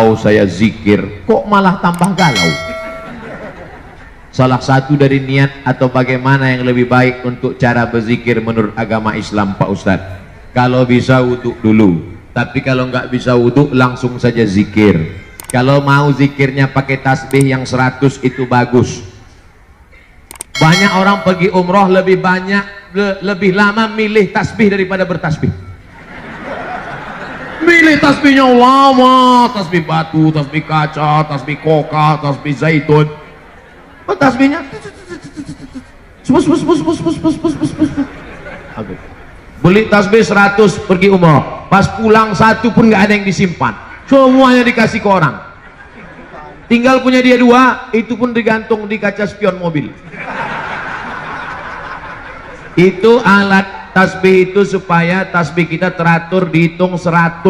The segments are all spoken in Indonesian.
galau saya zikir, kok malah tambah galau? Salah satu dari niat atau bagaimana yang lebih baik untuk cara berzikir menurut agama Islam Pak Ustadz, kalau bisa wudhu dulu, tapi kalau nggak bisa wudhu langsung saja zikir. Kalau mau zikirnya pakai tasbih yang 100 itu bagus. Banyak orang pergi umroh lebih lama milih tasbih daripada bertasbih. Milih tasbihnya lama, tasbih batu, tasbih kaca, tasbih koka, tasbih zaitun. Tasbihnya beli tasbih 100 pergi umroh, pas pulang 1 pun nggak ada yang disimpan, semuanya dikasih ke orang. Tinggal punya dia 2, itu pun digantung di kaca spion mobil. Itu alat tasbih itu supaya tasbih kita teratur, dihitung 100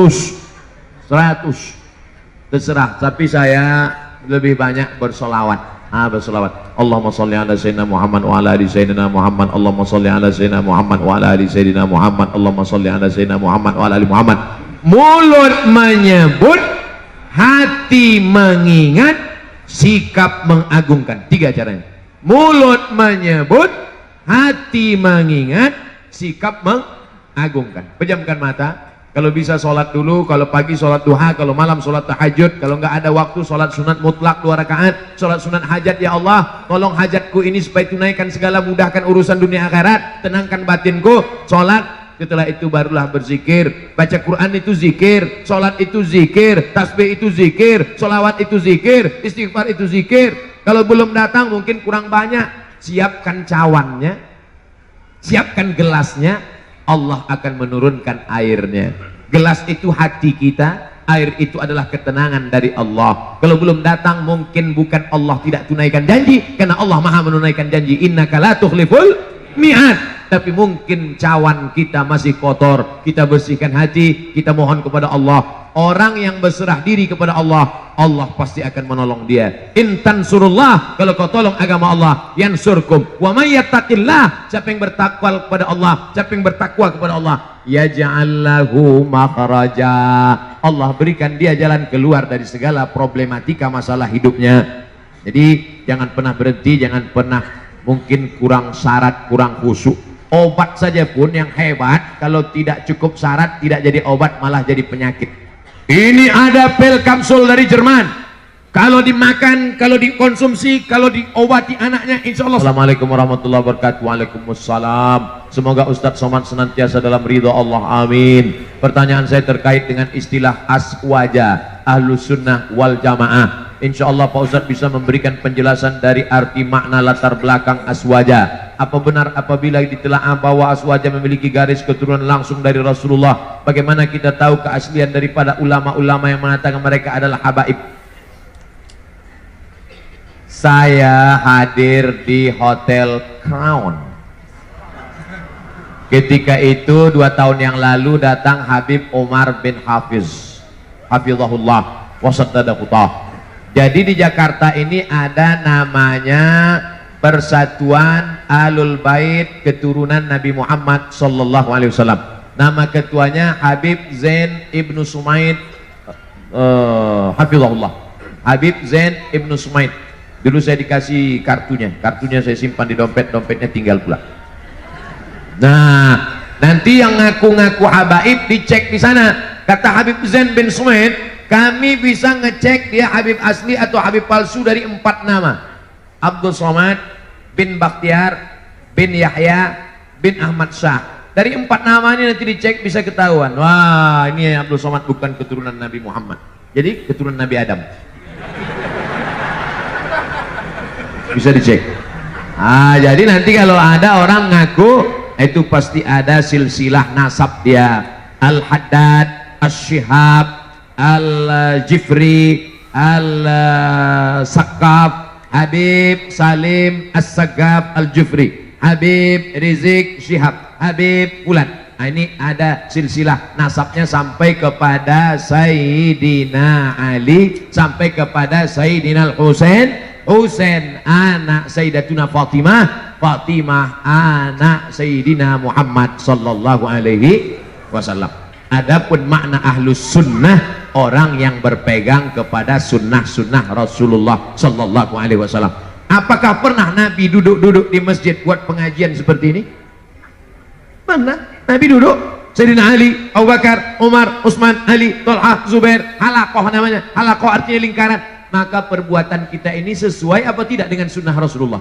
terserah, tapi saya lebih banyak bersolawat. Bersolawat. Allahumma sholli ala sayyidina Muhammad wa ala ali sayyidina Muhammad. Allahumma sholli ala sayyidina Muhammad wa ala ali sayyidina Muhammad. Allahumma sholli ala sayyidina Muhammad wa ala ali Muhammad. Mulut menyebut, hati mengingat, sikap mengagungkan. 3 caranya. Mulut menyebut, hati mengingat, sikap mengagungkan. Pejamkan mata. Kalau bisa sholat dulu, kalau pagi sholat duha, kalau malam sholat tahajud, kalau nggak ada waktu sholat sunat mutlak 2 rakaat, sholat sunat hajat. Ya Allah, tolong hajatku ini supaya tunaikan segala, mudahkan urusan dunia akhirat, tenangkan batinku. Sholat, setelah itu barulah berzikir. Baca Quran itu zikir, sholat itu zikir, tasbih itu zikir, sholawat itu zikir, istighfar itu zikir. Kalau belum datang mungkin kurang banyak, siapkan cawannya, siapkan gelasnya. Allah akan menurunkan airnya. Gelas itu hati kita, air itu adalah ketenangan dari Allah. Kalau belum datang mungkin bukan Allah tidak tunaikan janji, karena Allah maha menunaikan janji. Innaka la tukhliful mi'ad. Tapi mungkin cawan kita masih kotor, kita bersihkan hati, kita mohon kepada Allah. Orang yang berserah diri kepada Allah, Allah pasti akan menolong dia. In tansurullah, kalau kau tolong agama Allah, yansurkum. Wa may yattaqillah, siapa yang bertakwa kepada Allah, siapa yang bertakwa kepada Allah, yaj'al lahu makhraja, Allah berikan dia jalan keluar dari segala problematika masalah hidupnya. Jadi jangan pernah berhenti, jangan pernah mungkin kurang syarat, kurang khusyuk. Obat saja pun yang hebat, kalau tidak cukup syarat tidak jadi obat, malah jadi penyakit. Ini ada pil kapsul dari Jerman. Kalau dimakan, kalau dikonsumsi, kalau diobati anaknya, insya Allah. Assalamualaikum warahmatullahi wabarakatuh. Waalaikumsalam. Semoga Ustadz Somad senantiasa dalam ridho Allah, amin. Pertanyaan saya terkait dengan istilah aswaja, ahlus sunnah wal jamaah. Insya Allah Pak Ustadz bisa memberikan penjelasan dari arti makna latar belakang aswaja. Apa benar apabila ditelaah bahwa aswaja memiliki garis keturunan langsung dari Rasulullah? Bagaimana kita tahu keaslian daripada ulama-ulama yang mengatakan mereka adalah habaib? Saya hadir di Hotel Crown. Ketika itu 2 tahun yang lalu datang Habib Umar bin Hafiz, hafizahullah wasaddaqahullah. Jadi di Jakarta ini ada namanya Persatuan Ahlul Bait Keturunan Nabi Muhammad sallallahu alaihi wasallam. Nama ketuanya Habib Zain Ibnu Sumaid, hafizahullah. Habib Zain Ibnu Sumaid. Dulu saya dikasih kartunya saya simpan di dompetnya tinggal pula. Nah, nanti yang ngaku-ngaku habaib dicek di sana. Kata Habib Zain bin Sumaid, kami bisa ngecek dia Habib asli atau Habib palsu dari 4 nama. Abdul Somad bin Bakhtiar bin Yahya bin Ahmad Shah. Dari 4 nama ini nanti dicek bisa ketahuan. Wah, ini Abdul Somad bukan keturunan Nabi Muhammad, jadi keturunan Nabi Adam. Bisa dicek. Jadi nanti kalau ada orang ngaku, itu pasti ada silsilah nasab dia. Al-Haddad, Al-Shihab, Al-Jifri, Al-Sakaf, Habib Salim As-Sagaf Al-Jufri, Habib Rizik Syihab, Habib Fulan. Ini ada silsilah nasabnya sampai kepada Sayyidina Ali, sampai kepada Sayyidina Al-Husain, Husain anak Sayyidatuna Fatimah, Fatimah anak Sayyidina Muhammad sallallahu alaihi wasallam. Adapun makna ahlus sunnah, orang yang berpegang kepada sunnah-sunnah Rasulullah sallallahu alaihi wasallam. Apakah pernah Nabi duduk-duduk di masjid buat pengajian seperti ini? Pernah. Nabi duduk, Sayyidina Ali, Abu Bakar, Umar, Utsman, Ali, Thalhah, Zubair, halaqah namanya. Halaqah artinya lingkaran. Maka perbuatan kita ini sesuai apa tidak dengan sunnah Rasulullah?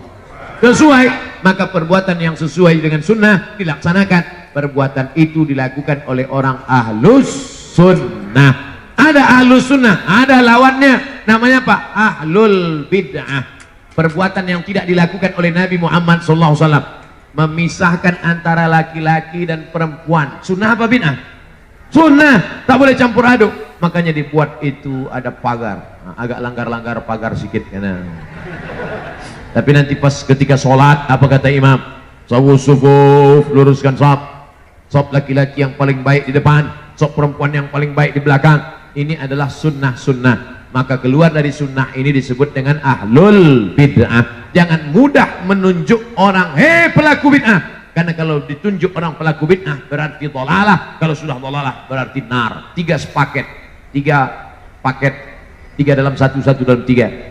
Sesuai. Maka perbuatan yang sesuai dengan sunnah dilaksanakan. Perbuatan itu dilakukan oleh orang ahlus sunnah. Ada ahlus sunnah, ada lawannya, namanya apa? Ahlul bid'ah. Perbuatan yang tidak dilakukan oleh Nabi Muhammad SAW, memisahkan antara laki-laki dan perempuan. Sunnah apa bid'ah? Sunnah, tak boleh campur aduk. Makanya dibuat itu ada pagar. Nah, agak langgar-langgar pagar sedikit karena. Tapi nanti pas ketika sholat, apa kata imam? Sufuf, luruskan shaf. Shaf laki-laki yang paling baik di depan, shaf perempuan yang paling baik di belakang. Ini adalah sunnah-sunnah. Maka keluar dari sunnah ini disebut dengan ahlul bid'ah. Jangan mudah menunjuk orang, hei pelaku bid'ah. Karena kalau ditunjuk orang pelaku bid'ah berarti dhalalah. Kalau sudah dhalalah berarti nar. Tiga sepaket, tiga paket, tiga dalam satu, satu dalam tiga.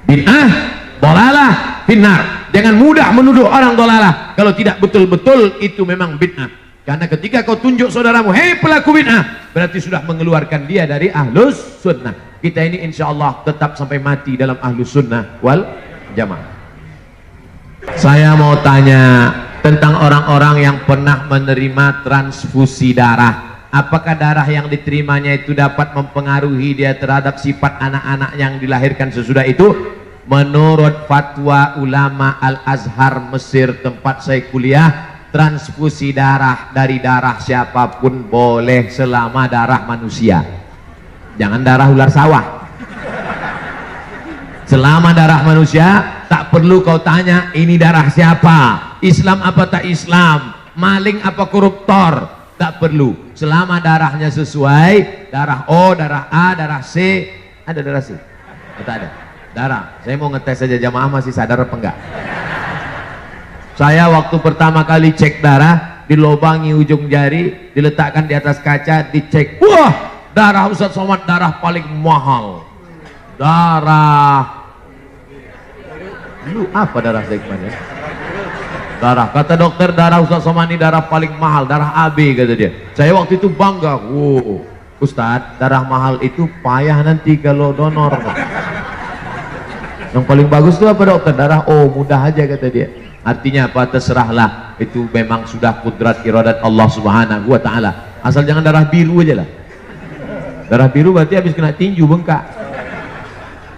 Bid'ah, dhalalah, finnar. Jangan mudah menuduh orang dhalalah kalau tidak betul-betul itu memang bid'ah. Karena ketika kau tunjuk saudaramu, hei pelaku bid'ah, berarti sudah mengeluarkan dia dari ahlus sunnah. Kita ini insya Allah tetap sampai mati dalam ahlus sunnah wal jamaah. Saya mau tanya tentang orang-orang yang pernah menerima transfusi darah. Apakah darah yang diterimanya itu dapat mempengaruhi dia terhadap sifat anak-anak yang dilahirkan sesudah itu? Menurut fatwa ulama Al-Azhar Mesir tempat saya kuliah, transfusi darah dari darah siapapun boleh selama darah manusia. Jangan darah ular sawah. Selama darah manusia, tak perlu kau tanya ini darah siapa, Islam apa tak Islam, maling apa koruptor, tak perlu. Selama darahnya sesuai, darah O, darah A, darah C. Ada darah C? Tak ada. Darah, saya mau ngetes saja jamaah masih sadar apa enggak. Saya waktu pertama kali cek darah, dilobangi ujung jari, diletakkan di atas kaca, dicek. Wah, darah Ustaz Somad darah paling mahal. Darah lu apa darah segmen ya? Darah, kata dokter darah Ustaz Somad ini darah paling mahal, darah AB kata dia. Saya waktu itu bangga. Wow, Ustaz, darah mahal itu payah nanti kalau donor. Yang paling bagus itu apa dokter? Darah O, mudah aja kata dia. Artinya apa? Terserahlah, itu memang sudah kudrat iradat Allah subhanahu wa ta'ala. Asal jangan darah biru aja lah. Darah biru berarti habis kena tinju bengkak.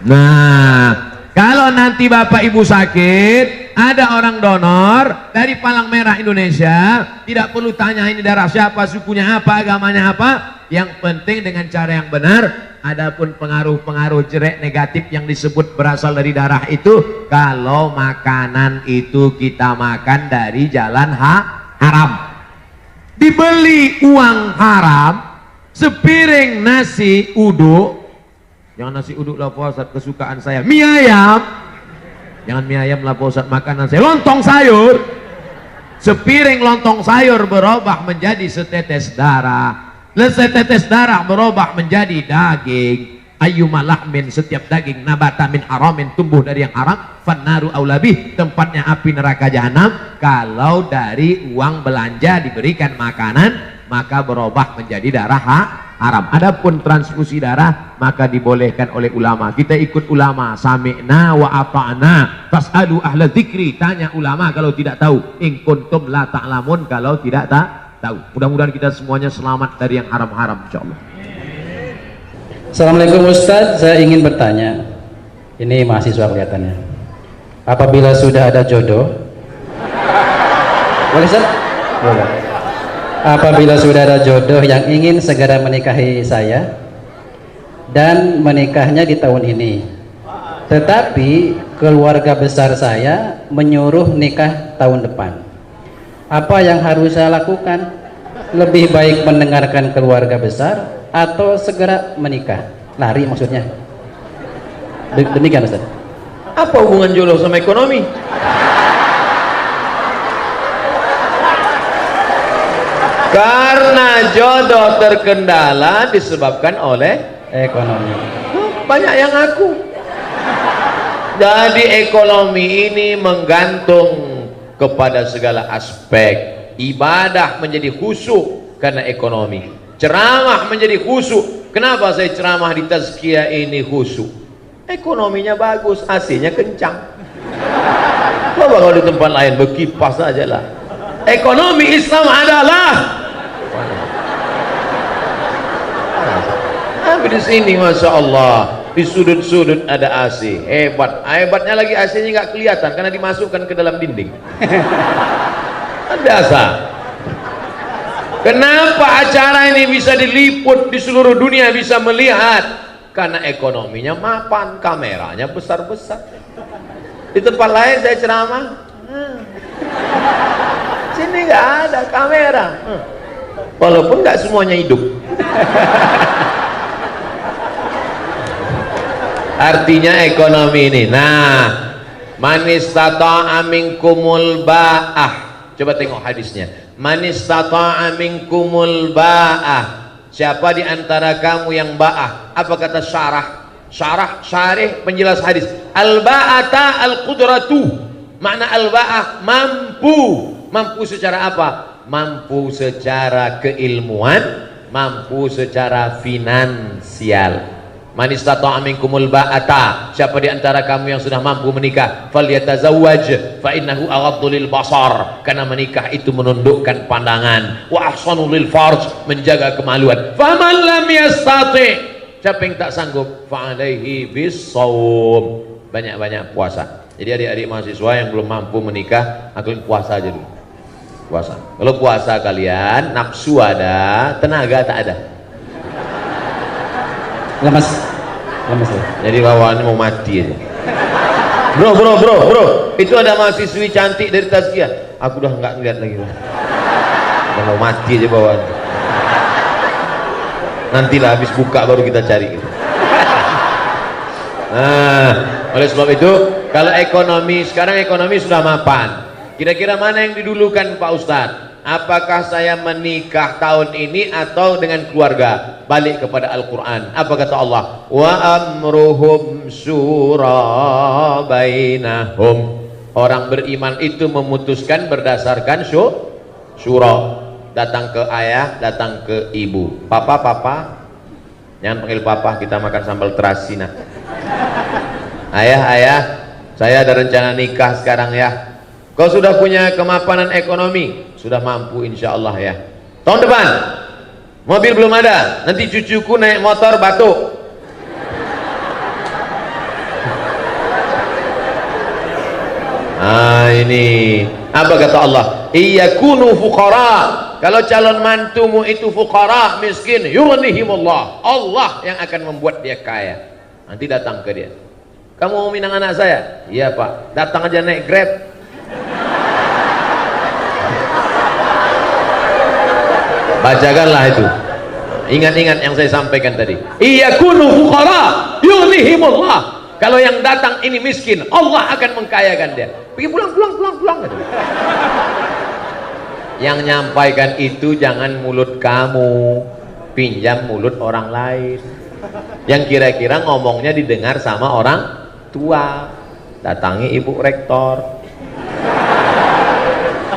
Nah, kalau nanti bapak ibu sakit, ada orang donor dari Palang Merah Indonesia, tidak perlu tanya ini darah siapa, sukunya apa, agamanya apa. Yang penting dengan cara yang benar. Adapun pengaruh-pengaruh jelek negatif yang disebut berasal dari darah itu, kalau makanan itu kita makan dari jalan haram, dibeli uang haram, sepiring nasi uduk, jangan nasi uduk lah Pak Ustadz, kesukaan saya mie ayam, jangan mie ayam lah Pak Ustadz, makanan saya lontong sayur, sepiring lontong sayur berubah menjadi setetes darah. Setetes darah berubah menjadi daging. Ayyuma lahmin, setiap daging nabata min haramin, tumbuh dari yang haram, fannaru aulabih, tempatnya api neraka jahanam. Kalau dari uang belanja diberikan makanan, maka berubah menjadi darah haram. Adapun transfusi darah maka dibolehkan oleh ulama. Kita ikut ulama, sami'na wa ata'na, fas'alu ahla dzikri, tanya ulama kalau tidak tahu, in kuntum la ta'lamun, kalau tidak tahu. Mudah-mudahan kita semuanya selamat dari yang haram-haram insyaallah. Assalamualaikum Ustadz, saya ingin bertanya, ini mahasiswa kelihatannya, apabila sudah ada jodoh, boleh Ustadz? Boleh. Apabila sudah ada jodoh yang ingin segera menikahi saya dan menikahnya di tahun ini, tetapi keluarga besar saya menyuruh nikah tahun depan, apa yang harus saya lakukan? Lebih baik mendengarkan keluarga besar atau segera menikah? Lari maksudnya. Demikian Ustaz. Apa hubungan jodoh sama ekonomi? Karena jodoh terkendala disebabkan oleh ekonomi. banyak yang ngaku. Jadi ekonomi ini menggantung kepada segala aspek. Ibadah menjadi khusyuk karena ekonomi. Ceramah menjadi khusyuk. Kenapa saya ceramah di tazkiyah ini khusyuk? Ekonominya bagus, AC-nya kencang. Coba kalau di tempat lain berkipas saja lah. Ekonomi Islam adalah di sini, masya Allah, di sudut-sudut ada AC. Hebat. Hebatnya lagi AC-nya nggak kelihatan karena dimasukkan ke dalam dinding. Biasa. Kenapa acara ini bisa diliput di seluruh dunia, bisa melihat? Karena ekonominya mapan, kameranya besar-besar. Di tempat lain saya ceramah, sini nggak ada kamera, walaupun nggak semuanya hidup. Artinya ekonomi ini. Nah, manis tata'a minkumul ba'ah. Coba tengok hadisnya. Manis tata'a minkumul ba'ah. Siapa di antara kamu yang ba'ah? Apa kata syarah? Syarih penjelas hadis. Al-ba'ata al-qudratu. Makna al-ba'ah mampu. Mampu secara apa? Mampu secara keilmuan, mampu secara finansial. Man istata'a minkumul ba'ata, siapa di antara kamu yang sudah mampu menikah, falyatazawwaj fa innahu aghaddu lil basar, karena menikah itu menundukkan pandangan, wa ahsanu lil farj, menjaga kemaluan. Faman lam yastati', siapa yang tak sanggup, fa alaihi bis-shaum, banyak-banyak puasa. Jadi adik-adik mahasiswa yang belum mampu menikah, kalian puasa aja dulu. Puasa. Kalau puasa kalian nafsu ada, tenaga tak ada. Lemes ya. Jadi bawaannya mau mati aja. Bro, itu ada mahasiswi cantik dari tazkiyah. Aku udah nggak ngeliat lagi. Udah mau mati aja bawaan. Nantilah habis buka baru kita cari. Nah, oleh sebab itu, kalau ekonomi sekarang ekonomi sudah mapan. Kira-kira mana yang didulukan Pak Ustadz? Apakah saya menikah tahun ini atau dengan keluarga? Balik kepada Al-Quran. Apa kata Allah? Wa amruhum syura bainahum. Orang beriman itu memutuskan berdasarkan syura. Datang ke ayah, datang ke ibu. Papa, jangan panggil papa, kita makan sambal terasi nak. Ayah, saya ada rencana nikah sekarang ya. Kau sudah punya kemapanan ekonomi, sudah mampu insya Allah ya. Tahun depan mobil belum ada, nanti cucuku naik motor batuk. Ah, ini apa kata Allah? Iyakunu fuqara. Kalau calon mantumu itu fuqara, miskin, yughnihimullah. Allah yang akan membuat dia kaya. Nanti datang ke dia. Kamu mau minang anak saya? Iya Pak. Datang aja naik Grab. Bacakanlah itu. Ingat-ingat yang saya sampaikan tadi. Iyakunu fuqara yughnihimullah. Kalau yang datang ini miskin, Allah akan mengkayakan dia. Pergi pulang. Yang nyampaikan itu jangan mulut kamu, pinjam mulut orang lain. Yang kira-kira ngomongnya didengar sama orang tua. Datangi Ibu Rektor,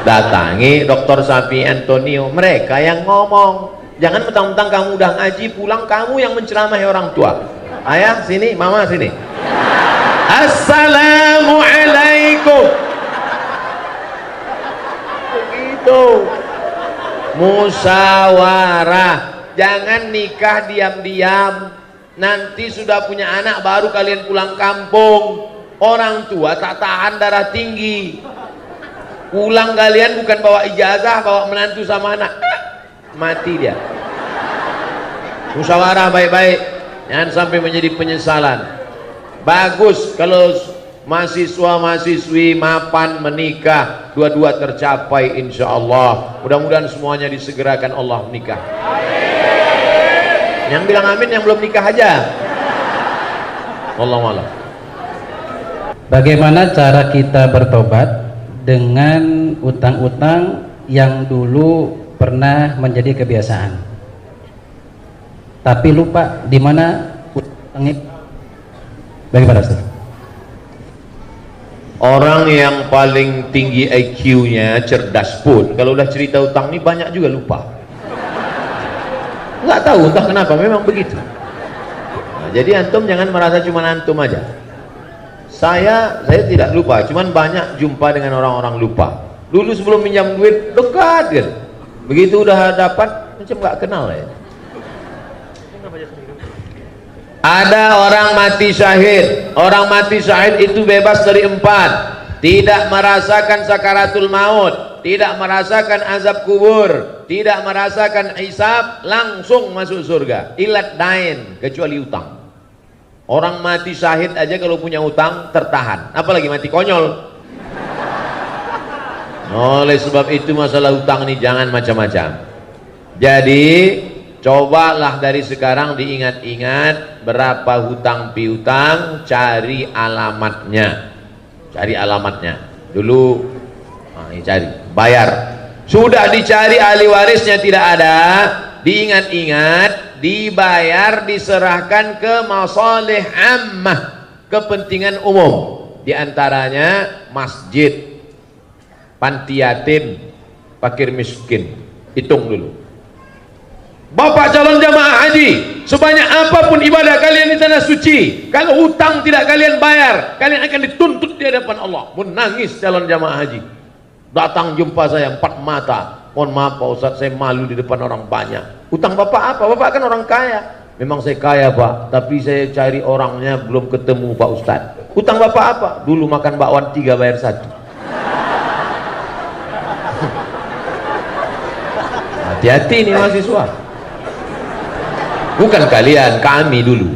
datangi Dr. Safi Antonio, mereka yang ngomong. Jangan mentang-mentang kamu udah ngaji pulang kamu yang menceramahi orang tua. Ayah sini, mama sini. Assalamualaikum. Begitu. Musyawarah. Jangan nikah diam-diam. Nanti sudah punya anak baru kalian pulang kampung. Orang tua tak tahan darah tinggi. Pulang kalian bukan bawa ijazah, bawa menantu sama anak, mati dia. Musyawarah baik-baik, jangan sampai menjadi penyesalan. Bagus kalau mahasiswa-mahasiswi mapan menikah, dua-dua tercapai insya Allah. Mudah-mudahan semuanya disegerakan Allah menikah. Yang bilang amin yang belum nikah aja. Wallahu a'lam. Bagaimana cara kita bertobat dengan utang-utang yang dulu pernah menjadi kebiasaan, tapi lupa di mana utangnya. Bagaimana Ustaz? Orang yang paling tinggi IQ-nya, cerdas pun, kalau udah cerita utang ini banyak juga lupa. Nggak tahu entah kenapa, memang begitu. Nah, jadi antum jangan merasa cuma antum aja. Saya tidak lupa, cuman banyak jumpa dengan orang-orang lupa. Dulu sebelum minjam duit dekat kan, begitu udah dapat macam nggak kenal ya. Ada orang mati syahid. Orang mati syahid itu bebas dari 4. Tidak merasakan sakaratul maut, tidak merasakan azab kubur, tidak merasakan hisab, langsung masuk surga. Ilat dain, kecuali utang. Orang mati syahid aja kalau punya utang tertahan, apalagi mati konyol. Oleh sebab itu masalah utang ini jangan macam-macam. Jadi cobalah dari sekarang diingat-ingat berapa hutang piutang, cari alamatnya. Cari alamatnya. Dulu cari, bayar. Sudah dicari ahli warisnya tidak ada, diingat-ingat, dibayar, diserahkan ke masalih ammah, kepentingan umum. Di antaranya masjid, panti yatim, fakir miskin. Hitung dulu. Bapak calon jamaah haji, sebanyak apapun ibadah kalian di tanah suci, kalau hutang tidak kalian bayar, kalian akan dituntut di hadapan Allah. Menangis calon jamaah haji, datang jumpa saya 4 mata. Mohon maaf Pak Ustadz, saya malu di depan orang banyak. Hutang bapak apa? Bapak kan orang kaya. Memang saya kaya Pak, tapi saya cari orangnya belum ketemu Pak Ustadz. Hutang bapak apa? Dulu makan bakwan 3 bayar 1. Hati-hati nih mahasiswa. Bukan kalian, kami dulu.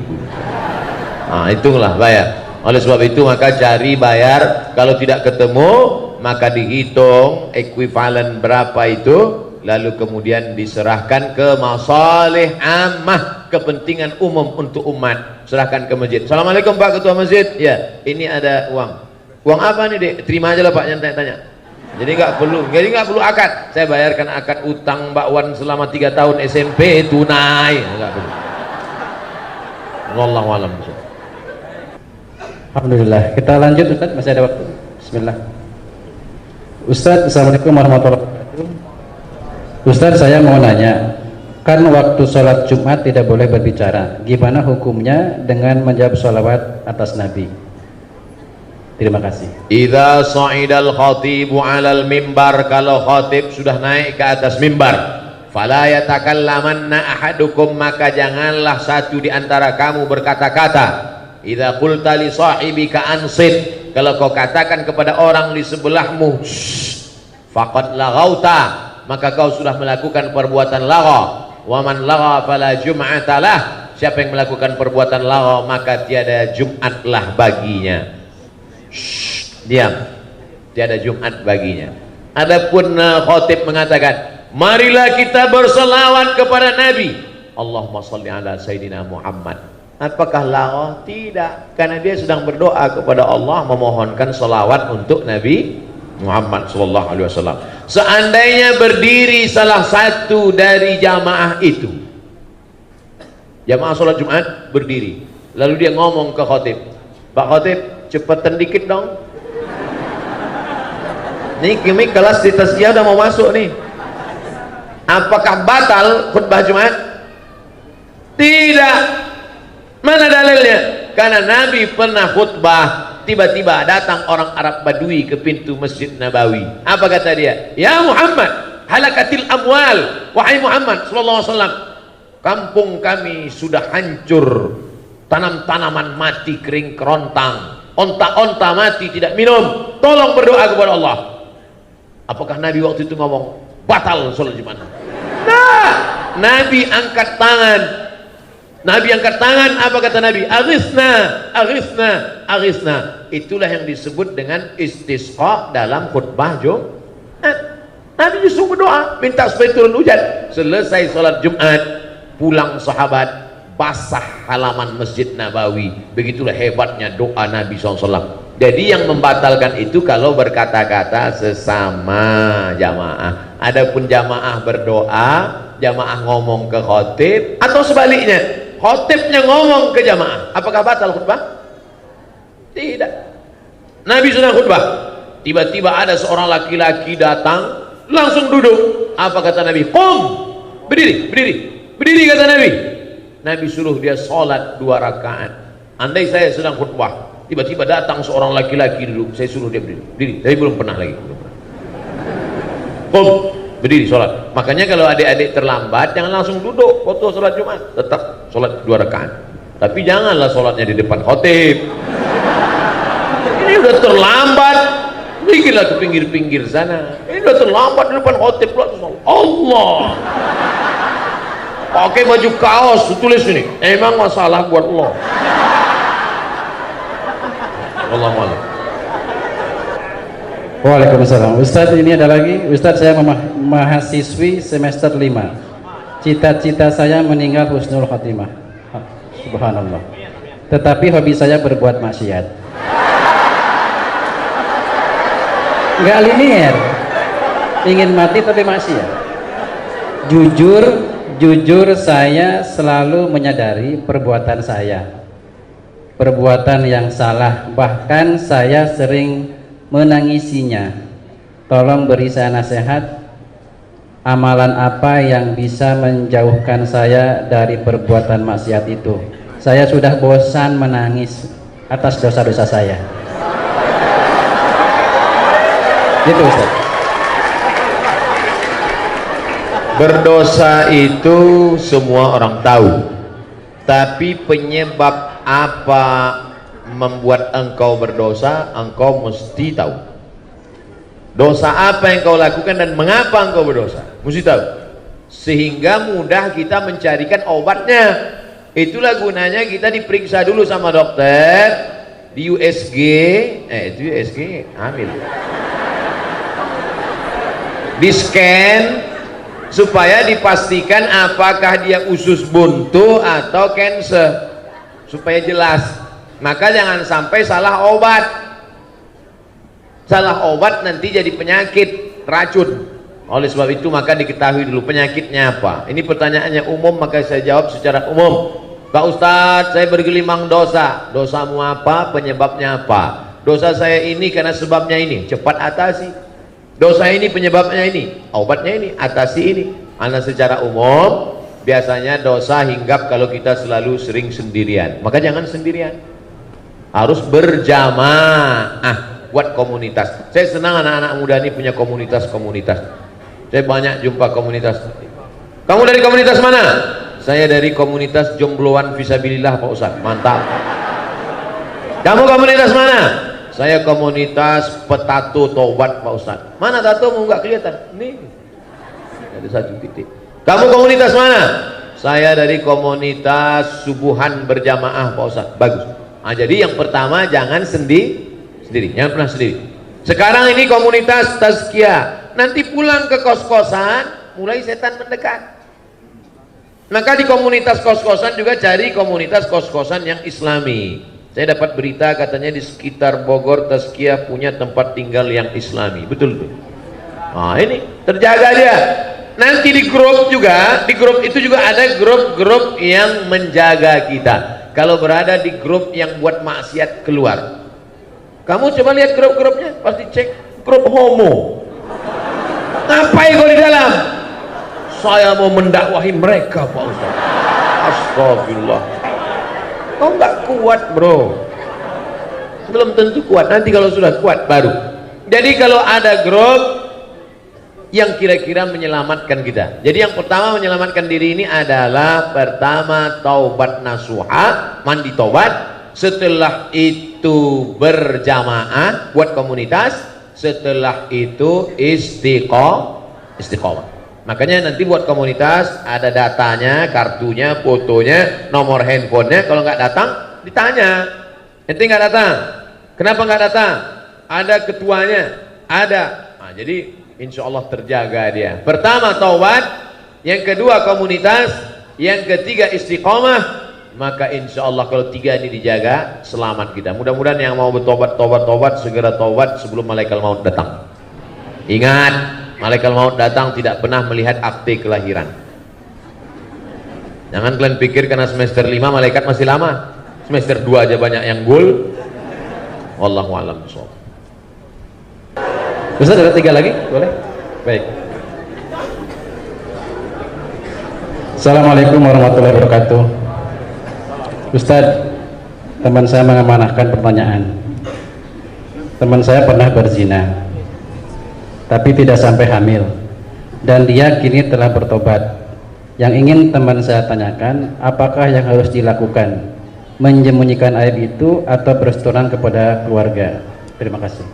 Nah, itulah bayar. Oleh sebab itu maka cari bayar. Kalau tidak ketemu maka dihitung ekuivalen berapa itu, lalu kemudian diserahkan ke masalih ammah, kepentingan umum untuk umat. Serahkan ke masjid. Assalamualaikum Pak Ketua Masjid. Ya, ini ada uang. Uang apa nih Dek? Terima aja lah Pak, yang tanya-tanya. Jadi nggak perlu akad. Saya bayarkan akad utang Mbak Wan selama 3 tahun SMP tunai. Nggak perlu. Wallahu a'lam. Alhamdulillah. Kita lanjut Ustaz, masih ada waktu. Bismillah. Ustaz, assalamualaikum warahmatullahi wabarakatuh. Ustaz, saya mau nanya, kan waktu sholat Jumat tidak boleh berbicara. Gimana hukumnya dengan menjawab sholawat atas Nabi? Terima kasih. Idza sa'idal khatibu 'alal mimbar, kalau khatib sudah naik ke atas mimbar, fala yatakallamanna ahadukum, maka janganlah satu di antara kamu berkata-kata. Idza qulta li sahibika ansit, kalau kau katakan kepada orang di sebelahmu, faqad laghauta, maka kau sudah melakukan perbuatan lagha. Wa man lagha fala jum'ata lah, siapa yang melakukan perbuatan lagha maka tiada Jumatlah baginya. Diam, tiada Jumat baginya. Adapun khatib mengatakan, marilah kita berselawat kepada Nabi. Allahumma salli ala Sayyidina Muhammad. Apakah lagha? Tidak, karena dia sedang berdoa kepada Allah, memohonkan selawat untuk Nabi Muhammad sallallahu alaihi wasallam. Seandainya berdiri salah satu dari jamaah itu, jamaah sholat Jumat berdiri, lalu dia ngomong ke khatib, Pak Khatib, cepetan dikit dong, nih kimi kelas di tasbih udah mau masuk nih. Apakah batal khutbah Jumat? Tidak. Mana dalilnya? Karena Nabi pernah khutbah, tiba-tiba datang orang Arab Badui ke pintu Masjid Nabawi. Apa kata dia? Ya Muhammad, halakatil amwal. Wahai Muhammad sallallahu alaihi wasallam, kampung kami sudah hancur, tanam-tanaman mati kering kerontang, onta-onta mati tidak minum, tolong berdoa kepada Allah. Apakah Nabi waktu itu ngomong batal sholat Jumat? Nah, Nabi angkat tangan. Nabi angkat tangan, apa kata Nabi? Aghithna, aghithna, aghithna. Itulah yang disebut dengan istisqa dalam khutbah Jumat. Nabi justru berdoa, minta supaya turun hujan. Selesai sholat Jumat, pulang sahabat, basah halaman Masjid Nabawi. Begitulah hebatnya doa Nabi SAW. Jadi yang membatalkan itu kalau berkata-kata sesama jamaah. Adapun jamaah berdoa, jamaah ngomong ke khotib, atau sebaliknya, khotibnya ngomong ke jamaah, apakah batal khutbah? Tidak. Nabi sudah khutbah, tiba-tiba ada seorang laki-laki datang, langsung duduk. Apa kata Nabi? Qum, berdiri, berdiri, berdiri kata Nabi. Nabi suruh dia sholat 2 rakaat. Andai saya sedang khutbah, tiba-tiba datang seorang laki-laki duduk, saya suruh dia berdiri, berdiri. Saya belum pernah lagi. Qum, berdiri sholat. Makanya kalau adik-adik terlambat, jangan langsung duduk foto sholat Jumat, tetap sholat 2 rakaat. Tapi janganlah sholatnya di depan khotib. Ini udah terlambat, bikinlah ke pinggir-pinggir sana. Ini udah terlambat di depan khotib. Allah, pakai baju kaos, tulis ini, emang masalah buat Allah. Wallahualam. Waalaikumsalam. Ustadz, ini ada lagi. Ustadz, saya mahasiswi semester 5. Cita-cita saya meninggal husnul khotimah. Subhanallah. Tetapi hobi saya berbuat maksiat. Nggak linear. Ingin mati tapi maksiat. Jujur saya selalu menyadari perbuatan saya, perbuatan yang salah, bahkan saya sering menangisinya. Tolong beri saya nasihat, amalan apa yang bisa menjauhkan saya dari perbuatan maksiat itu. Saya sudah bosan menangis atas dosa-dosa saya. Gitu Ustaz. Berdosa itu semua orang tahu, tapi penyebab apa membuat engkau berdosa, engkau mesti tahu. Dosa apa yang kau lakukan dan mengapa engkau berdosa, mesti tahu. Sehingga mudah kita mencarikan obatnya. Itulah gunanya kita diperiksa dulu sama dokter di USG, itu USG hamil. Di scan supaya dipastikan apakah dia usus buntu atau cancer, supaya jelas. Maka jangan sampai salah obat. Salah obat nanti jadi penyakit, racun. Oleh sebab itu maka diketahui dulu penyakitnya apa. Ini pertanyaannya umum, maka saya jawab secara umum. Pak Ustadz, saya bergelimang dosa. Dosamu apa? Penyebabnya apa? Dosa saya ini karena sebabnya ini, cepat atasi. Dosa ini penyebabnya ini, obatnya ini, atasi ini. Karena secara umum biasanya dosa hinggap kalau kita selalu sering sendirian. Maka jangan sendirian, harus berjamaah, buat komunitas. Saya senang anak-anak muda ini punya komunitas-komunitas. Saya banyak jumpa komunitas. Kamu dari komunitas mana? Saya dari komunitas jombloan fisabilillah Pak Ustadz. Mantap. Kamu komunitas mana? Saya komunitas petato tobat Pak Ustadz. Mana tatomu nggak kelihatan? Nih, ada 1 titik. Kamu komunitas mana? Saya dari komunitas subuhan berjamaah Pak Ustadz. Bagus. Nah, jadi yang pertama jangan sendiri, jangan pernah sendiri. Sekarang ini komunitas tazkiyah. Nanti pulang ke kos-kosan, mulai setan mendekat. Maka di komunitas kos-kosan juga cari komunitas kos-kosan yang islami. Saya dapat berita katanya di sekitar Bogor Tazkiyah punya tempat tinggal yang islami. Betul tuh. Nah ini terjaga dia. Nanti di grup juga, di grup itu juga ada grup-grup yang menjaga kita. Kalau berada di grup yang buat maksiat, keluar. Kamu coba lihat grup-grupnya, pasti cek grup homo. Ngapain kau di dalam? Saya mau mendakwahi mereka Pak Ustaz. Astagfirullah. Kau nggak kuat bro, belum tentu kuat, nanti kalau sudah kuat baru. Jadi kalau ada grup yang kira-kira menyelamatkan kita, jadi yang pertama menyelamatkan diri ini adalah pertama taubat nasuha, mandi taubat. Setelah itu berjamaah buat komunitas. Setelah itu istiqomah. Makanya nanti buat komunitas ada datanya, kartunya, fotonya, nomor handphonenya. Kalau nggak datang ditanya, ente nggak datang, kenapa nggak datang? Ada ketuanya, ada. Nah, jadi insya Allah terjaga dia. Pertama taubat, yang kedua komunitas, yang ketiga istiqomah, maka insya Allah kalau 3 ini dijaga, selamat kita. Mudah-mudahan yang mau bertobat segera tobat sebelum malaikat maut datang. Ingat, malaikat maut datang tidak pernah melihat akte kelahiran. Jangan kalian pikir karena semester 5 malaikat masih lama. Semester 2 aja banyak yang gol. Wallahu a'lam bishawab. Ustaz, ada 3 lagi? Boleh? Baik. Assalamualaikum warahmatullahi wabarakatuh. Ustaz, teman saya mengamanahkan pertanyaan. Teman saya pernah berzina, tapi tidak sampai hamil, dan dia kini telah bertobat. Yang ingin teman saya tanyakan, apakah yang harus dilakukan? Menyembunyikan aib itu atau berseturan kepada keluarga? Terima kasih.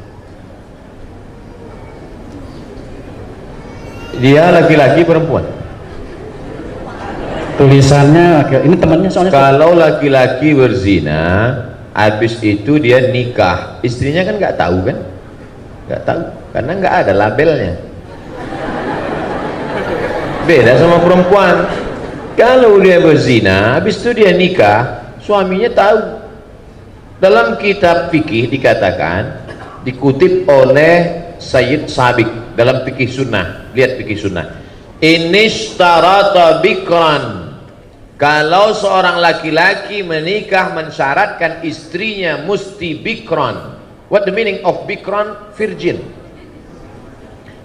Dia laki-laki perempuan? Tulisannya, ini temannya soalnya. Kalau laki-laki berzina, habis itu dia nikah, istrinya kan nggak tahu kan? Nggak tahu, karena nggak ada labelnya. Beda sama perempuan. Kalau dia berzina, habis itu dia nikah, suaminya tahu. Dalam kitab fikih dikatakan, dikutip oleh Sayyid Sabiq dalam fikih sunnah. Lihat fikih sunnah. Inishtarata bikran, kalau seorang laki-laki menikah mensyaratkan istrinya mesti bikran. What the meaning of bikran? Virgin.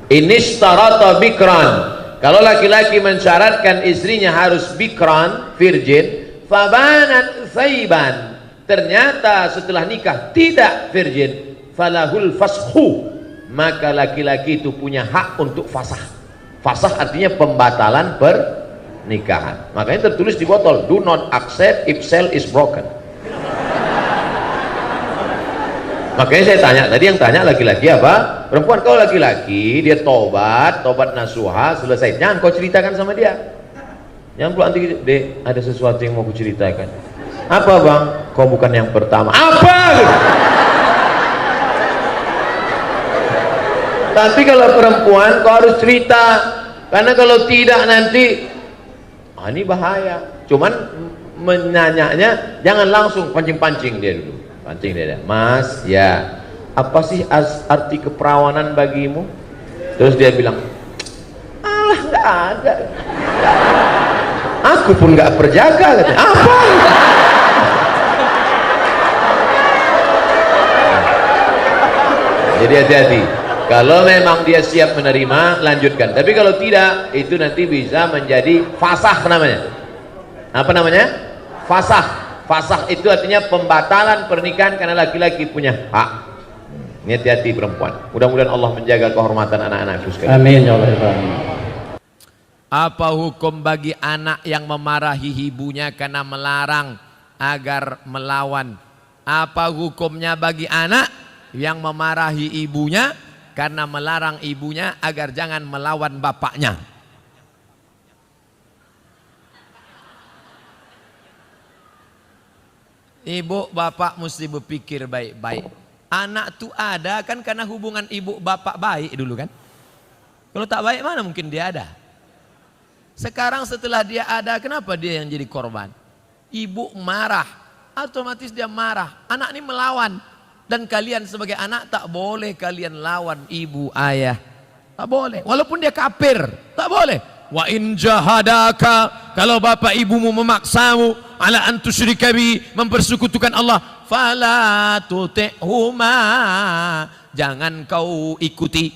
Inishtarata bikran, kalau laki-laki mensyaratkan istrinya harus bikran, virgin, fabanat thaiban, ternyata setelah nikah tidak virgin, falahul fashu, maka laki-laki itu punya hak untuk fasah. Fasah artinya pembatalan pernikahan. Makanya tertulis di botol, do not accept if cell is broken. Makanya saya tanya, tadi yang tanya laki-laki apa? Perempuan. Kalau laki-laki dia tobat nasuha, selesai. Jangan kau ceritakan sama dia. Jangan pula nanti, dek, ada sesuatu yang mau ku ceritakan. Apa bang? Kau bukan yang pertama. Apa? Tapi kalau perempuan kau harus cerita, karena kalau tidak nanti ini bahaya. Cuman menanyanya jangan langsung pancing-pancing dia dulu. Pancing dia, Mas, ya apa sih arti keperawanan bagimu? Terus dia bilang, alah nggak ada. Aku pun nggak perjaka, katanya. Apa? Jadi hati-hati. Kalau memang dia siap menerima, lanjutkan. Tapi kalau tidak, itu nanti bisa menjadi fasah namanya. Apa namanya? Fasah. Fasah itu artinya pembatalan pernikahan karena laki-laki punya hak. Ini hati-hati perempuan. Mudah-mudahan Allah menjaga kehormatan anak-anakku sekalian. Amin ya Allah. Apa hukum bagi anak yang memarahi ibunya karena melarang agar melawan? Apa hukumnya bagi anak yang memarahi ibunya karena melarang ibunya agar jangan melawan bapaknya? Ibu bapak mesti berpikir baik-baik. Anak tuh ada kan karena hubungan ibu bapak baik dulu kan. Kalau tak baik mana mungkin dia ada. Sekarang setelah dia ada, kenapa dia yang jadi korban? Ibu marah, otomatis dia marah. Anak ini melawan. Dan kalian sebagai anak tak boleh kalian lawan ibu ayah. Tak boleh. Walaupun dia kafir, tak boleh. Wa in jahadaka, kalau bapak ibumu memaksamu ala an tusyrika bi, mempersekutukan Allah, fala tuti'huma, jangan kau ikuti.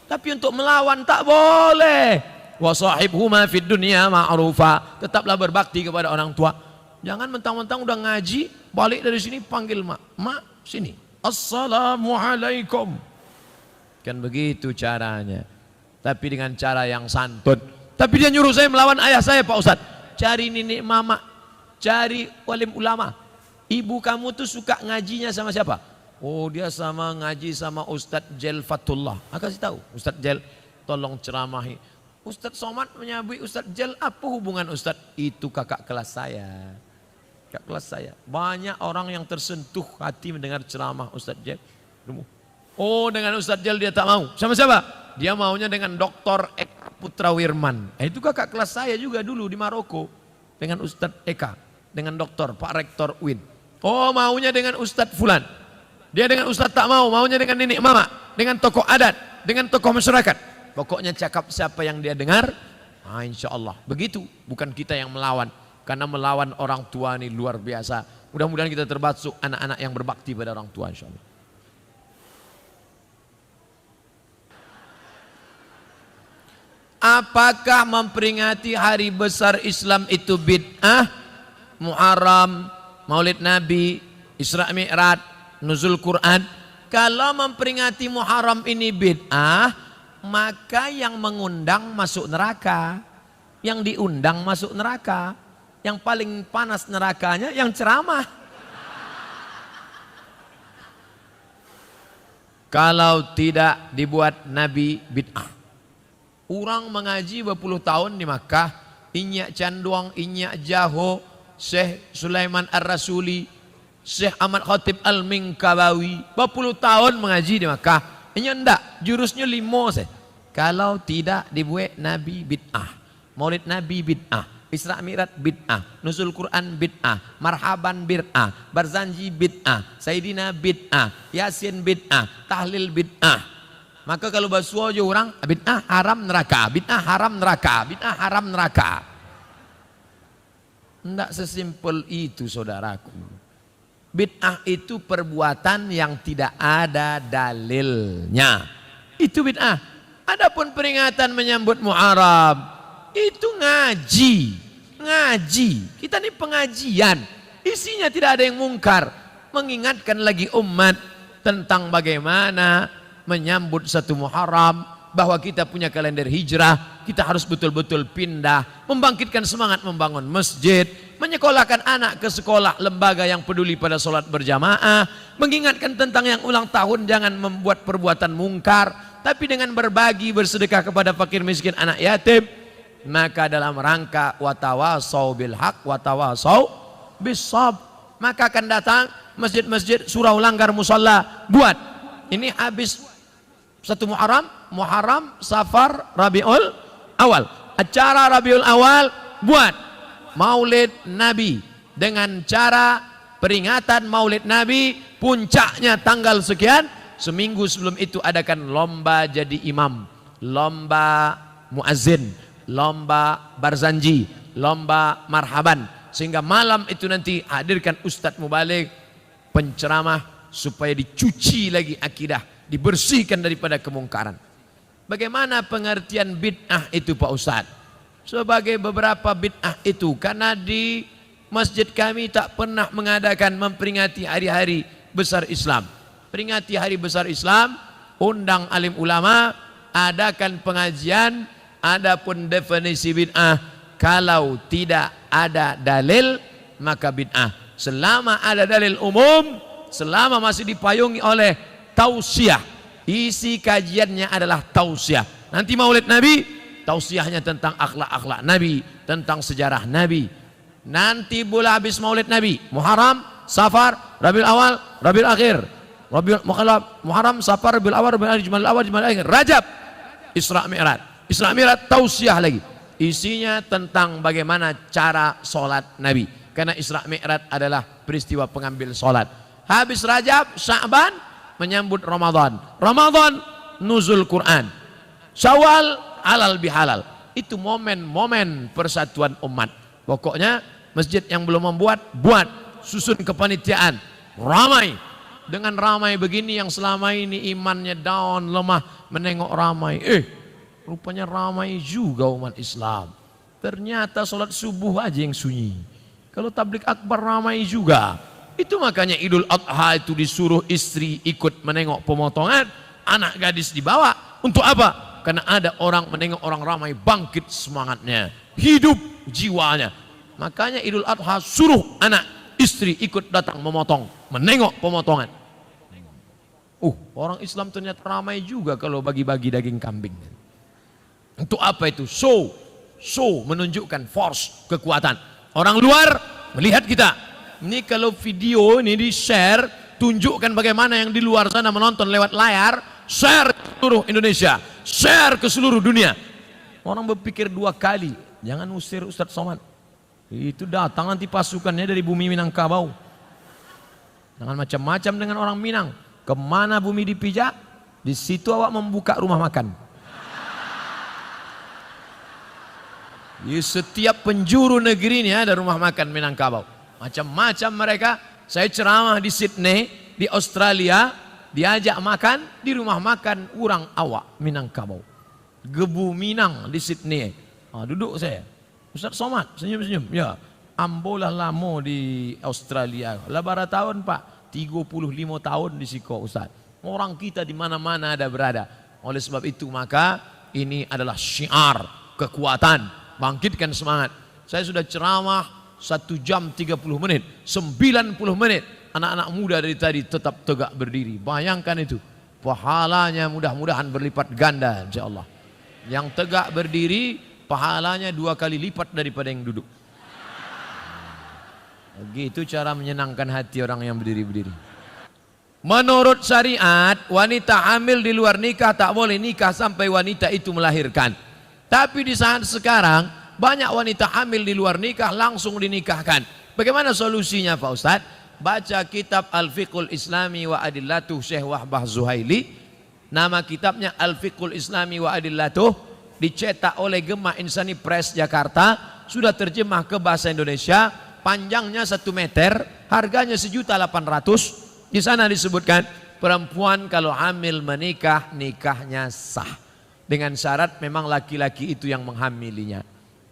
Tapi untuk melawan tak boleh. Wa sahibhuma fid dunya ma'rufa, tetaplah berbakti kepada orang tua. Jangan mentang-mentang udah ngaji, balik dari sini panggil mak. Mak, sini. Assalamualaikum. Kan begitu caranya. Tapi dengan cara yang santun. Tapi dia nyuruh saya melawan ayah saya, Pak Ustadz. Cari nenek mama, cari walim ulama. Ibu kamu tuh suka ngajinya sama siapa? Oh, dia sama ngaji sama Ustadz Jel Fatullah. Kasih tahu, Ustadz Jel tolong ceramahi. Ustadz Somad menyabui Ustadz Jel, apa hubungan Ustadz? Itu kakak kelas saya. Kakak kelas saya. Banyak orang yang tersentuh hati mendengar ceramah Ustadz Jel. Oh, dengan Ustadz Jel dia tak mau. Sama siapa? Dia maunya dengan Dr. Eka Putra Wirman. Itu kakak kelas saya juga dulu di Maroko. Dengan Ustadz Eka. dengan doktor, Pak Rektor UIN. Oh, maunya dengan Ustadz Fulan. Dia dengan Ustadz tak mau, maunya dengan nenek mama, dengan tokoh adat, dengan tokoh masyarakat. Pokoknya cakap siapa yang dia dengar, insya Allah. Begitu, bukan kita yang melawan. Karena melawan orang tua ini luar biasa. Mudah-mudahan kita termasuk anak-anak yang berbakti pada orang tua, insya Allah. Apakah memperingati hari besar Islam itu bid'ah? Muharram, Maulid Nabi, Isra Mi'raj, Nuzul Quran. Kalau memperingati Muharram ini bid'ah, maka yang mengundang masuk neraka, yang diundang masuk neraka, yang paling panas nerakanya yang ceramah. Kalau tidak dibuat Nabi bid'ah. Orang mengaji berpuluh tahun di Makkah, Inyak Canduang, Inyak Jaho, Syekh Sulaiman Ar-Rasuli, Syekh Ahmad Khatib Al-Minkabawi, berpuluh tahun mengaji di Makkah. Ini enggak, jurusnya 5 saya. Kalau tidak dibuat Nabi bid'ah, Maulid Nabi bid'ah, Isra Mi'raj bid'ah, Nuzul Quran bid'ah, Marhaban bid'ah, Barzanji bid'ah, Sayyidina bid'ah, Yasin bid'ah, Tahlil bid'ah. Maka kalau basuh aja orang, bid'ah haram neraka, bid'ah haram neraka, bid'ah haram neraka. Tidak sesimpel itu saudaraku. Bid'ah itu perbuatan yang tidak ada dalilnya. Itu bid'ah. Adapun peringatan menyambut Muharram, itu ngaji. Ngaji. Kita ini pengajian. Isinya tidak ada yang mungkar. Mengingatkan lagi umat tentang bagaimana menyambut satu Muharram, bahwa kita punya kalender hijrah, kita harus betul-betul pindah, membangkitkan semangat membangun masjid, menyekolahkan anak ke sekolah lembaga yang peduli pada sholat berjamaah, mengingatkan tentang yang ulang tahun jangan membuat perbuatan mungkar, tapi dengan berbagi bersedekah kepada fakir miskin anak yatim. Maka dalam rangka watawasau bil haq watawasau bis sabr, maka akan datang masjid-masjid surau langgar musalla buat. Ini habis satu Muharram, Safar, Rabiul Awal. Acara Rabiul Awal buat Maulid Nabi dengan cara peringatan Maulid Nabi, puncaknya tanggal sekian. Seminggu sebelum itu adakan lomba jadi imam, lomba muazzin, lomba barzanji, lomba marhaban, sehingga malam itu nanti hadirkan Ustadz Mubaligh penceramah supaya dicuci lagi akidah, dibersihkan daripada kemungkaran. Bagaimana pengertian bid'ah itu Pak Ustadz? Sebagai beberapa bid'ah itu, karena di masjid kami tak pernah mengadakan memperingati hari-hari besar Islam. Peringati hari besar Islam, undang alim ulama, adakan pengajian. Adapun definisi bid'ah, kalau tidak ada dalil maka bid'ah. Selama ada dalil umum, selama masih dipayungi oleh tausiah, isi kajiannya adalah tausiah. Nanti Maulid Nabi, tausiahnya tentang akhlak-akhlak Nabi, tentang sejarah Nabi. Nanti bulan habis Maulid Nabi, Muharram, Safar, Rabiul Awal, Rabiul Akhir, Muharram, Safar, Rabiul Awal, Rabiul Akhir, Jumadil Awal, Jumadil Akhir, Rajab, Isra Mi'raj. Isra Mi'raj tausiah lagi. Isinya tentang bagaimana cara sholat Nabi. Karena Isra Mi'raj adalah peristiwa pengambil sholat. Habis Rajab, Sya'ban, menyambut Ramadan. Ramadan, nuzul Quran. Syawal, halal bihalal. Itu momen-momen persatuan umat. Pokoknya masjid yang belum membuat, buat. Susun kepanitiaan. Ramai. Dengan ramai begini yang selama ini imannya down, lemah, menengok ramai. Rupanya ramai juga umat Islam. Ternyata sholat subuh aja yang sunyi. Kalau tablik akbar ramai juga. Itu makanya Idul Adha itu disuruh istri ikut menengok pemotongan, anak gadis dibawa. Untuk apa? Karena ada orang menengok orang ramai, bangkit semangatnya, hidup jiwanya. Makanya Idul Adha suruh anak istri ikut datang memotong, menengok pemotongan. Orang Islam ternyata ramai juga kalau bagi-bagi daging kambing. Untuk apa itu? Show menunjukkan force, kekuatan. Orang luar melihat kita. Ini kalau video ini di-share, tunjukkan bagaimana yang di luar sana menonton lewat layar, share ke seluruh Indonesia, share ke seluruh dunia. Orang berpikir 2 kali, jangan usir Ustadz Somad. Itu datang nanti pasukannya dari bumi Minangkabau. Dengan macam-macam dengan orang Minang. Kemana bumi dipijak, di situ awak membuka rumah makan. Di setiap penjuru negeri ini ada rumah makan Minangkabau. Macam-macam mereka. Saya ceramah di Sydney, di Australia, diajak makan di rumah makan orang awak Minangkabau. Gebu Minang di Sydney. Duduk saya. Ustaz Somad, senyum-senyum. Ya, ambolah lama di Australia. Labara tahun Pak. 35 tahun di siko Ustaz. Orang kita di mana-mana ada berada. Oleh sebab itu maka ini adalah syiar kekuatan, bangkitkan semangat. Saya sudah ceramah 1 jam 30 menit, 90 menit. Anak-anak muda dari tadi tetap tegak berdiri. Bayangkan itu. Pahalanya mudah-mudahan berlipat ganda insyaallah. Yang tegak berdiri pahalanya 2 kali lipat daripada yang duduk. Begitu cara menyenangkan hati orang yang berdiri-berdiri. Menurut syariat, wanita hamil di luar nikah tak boleh nikah sampai wanita itu melahirkan. Tapi di saat sekarang, banyak wanita hamil di luar nikah langsung dinikahkan. Bagaimana solusinya Pak Ustadz? Baca kitab Al-Fiqhul Islami wa Adillatuh Syekh Wahbah Zuhaili. Nama kitabnya Al-Fiqhul Islami wa Adillatuh, dicetak oleh Gema Insani Press Jakarta, sudah terjemah ke bahasa Indonesia. Panjangnya 1 meter, harganya 1.800.000. Di sana disebutkan perempuan kalau hamil menikah, nikahnya sah. Dengan syarat memang laki-laki itu yang menghamilinya.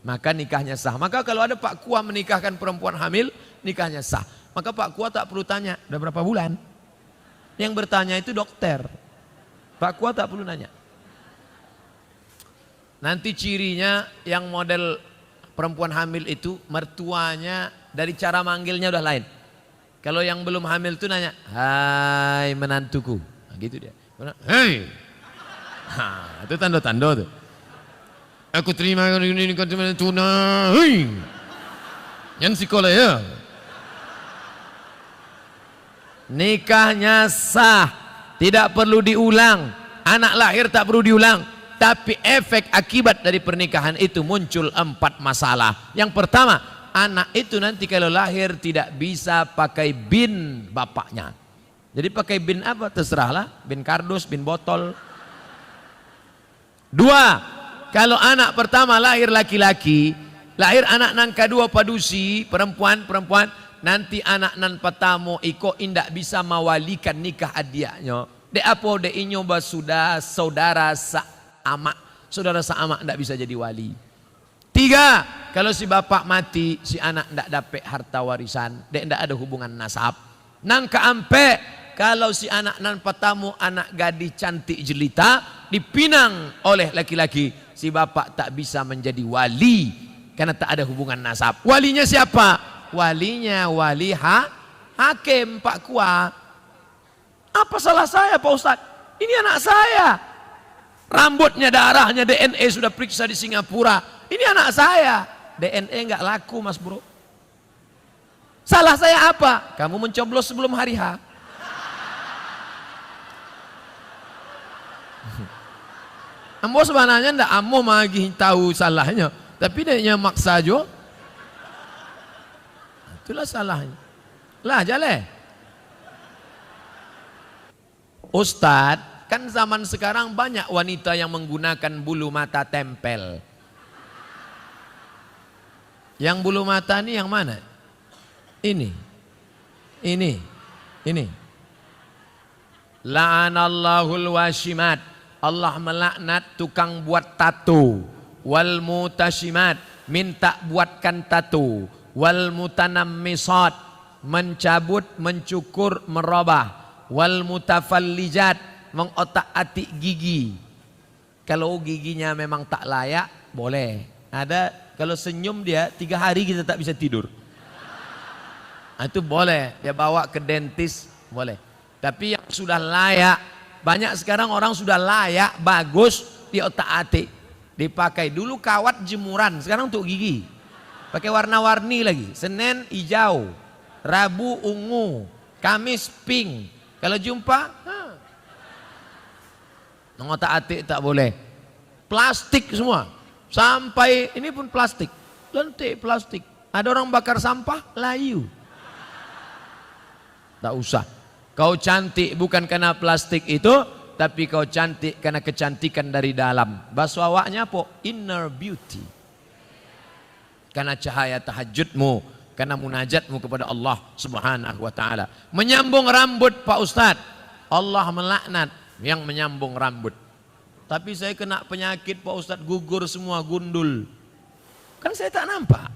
Maka nikahnya sah. Maka kalau ada Pak Kua menikahkan perempuan hamil, nikahnya sah. Maka Pak Kua tak perlu tanya, udah berapa bulan? Yang bertanya itu dokter. Pak Kua tak perlu nanya. Nanti cirinya yang model perempuan hamil itu mertuanya dari cara manggilnya udah lain. Kalau yang belum hamil itu nanya, hai menantuku. Nah, gitu dia. Hei. Itu tanda-tanda tuh. Aku terima ini kau tuna. Hei. Yang sekolah ya. Nikahnya sah, tidak perlu diulang. Anak lahir tak perlu diulang. Tapi efek akibat dari pernikahan itu muncul 4 masalah. Yang pertama, anak itu nanti kalau lahir tidak bisa pakai bin bapaknya. Jadi pakai bin apa? Terserahlah, bin kardus, bin botol. 2, kalau anak pertama lahir laki-laki, lahir anak nan kedua padusi, perempuan, nanti anak nan pertama iko indak bisa mawalikan nikah adiaknya. De apa de inyo sudah saudara saudara seamak tidak bisa jadi wali. 3, kalau si bapak mati, si anak tidak dapat harta warisan, tidak ada hubungan nasab. Nang keampe, kalau si anak nan pertama anak gadis cantik jelita dipinang oleh laki-laki, si bapak tak bisa menjadi wali karena tak ada hubungan nasab. Walinya siapa? Walinya wali hakim Pak Kua. Apa salah saya Pak Ustadz? Ini anak saya. Rambutnya, darahnya, DNA sudah periksa di Singapura. Ini anak saya. DNA nggak laku Mas Bro. Salah saya apa? Kamu mencoblos sebelum hari H. Ambo sebenarnya ndak ambo magi tahu salahnya, tapi dia maksa jo. Itulah salahnya. Lah jale. Ustadz, kan zaman sekarang banyak wanita yang menggunakan bulu mata tempel. Yang bulu mata ini yang mana? Ini. La'anallahul washimat. Allah melaknat tukang buat tato. Wal mutashimat, minta buatkan tato. Wal mutanammisat, mencabut, mencukur, merubah. Wal mutafallijat, mengotak-atik gigi. Kalau giginya memang tak layak, boleh. Ada kalau senyum dia 3 hari kita tak bisa tidur. Itu boleh, dia bawa ke dentis, boleh. Tapi yang sudah layak, banyak sekarang orang sudah layak, bagus, di otak-atik. Dipakai dulu kawat jemuran, sekarang untuk gigi. Pakai warna-warni lagi. Senin hijau, Rabu ungu, Kamis pink. Kalau jumpa, ngotak-atik tak boleh. Plastik semua. Sampai ini pun plastik. Lentik plastik. Ada orang bakar sampah, layu. Tak usah. Kau cantik bukan karena plastik itu, tapi kau cantik karena kecantikan dari dalam. Bahasa awaknya apa? Inner beauty. Karena cahaya tahajudmu, karena munajatmu kepada Allah Subhanahu wa taala. Menyambung rambut Pak Ustadz, Allah melaknat yang menyambung rambut. Tapi saya kena penyakit Pak Ustadz, gugur semua, gundul. Kan saya tak nampak.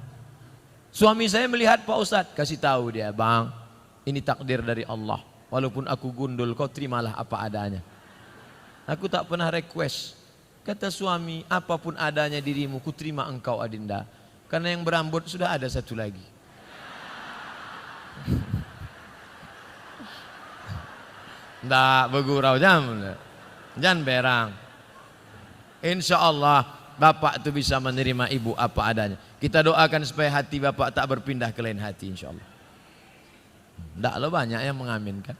Suami saya melihat Pak Ustadz, kasih tahu dia, bang, ini takdir dari Allah. Walaupun aku gundul, kau terimalah apa adanya. Aku tak pernah request. Kata suami, apapun adanya dirimu, ku terima engkau Adinda. Karena yang berambut sudah ada satu lagi. Nggak bergurau jangan berang. Insya Allah bapak itu bisa menerima ibu apa adanya. Kita doakan supaya hati bapak tak berpindah ke lain hati insya Allah. Nggak lo banyak yang mengaminkan.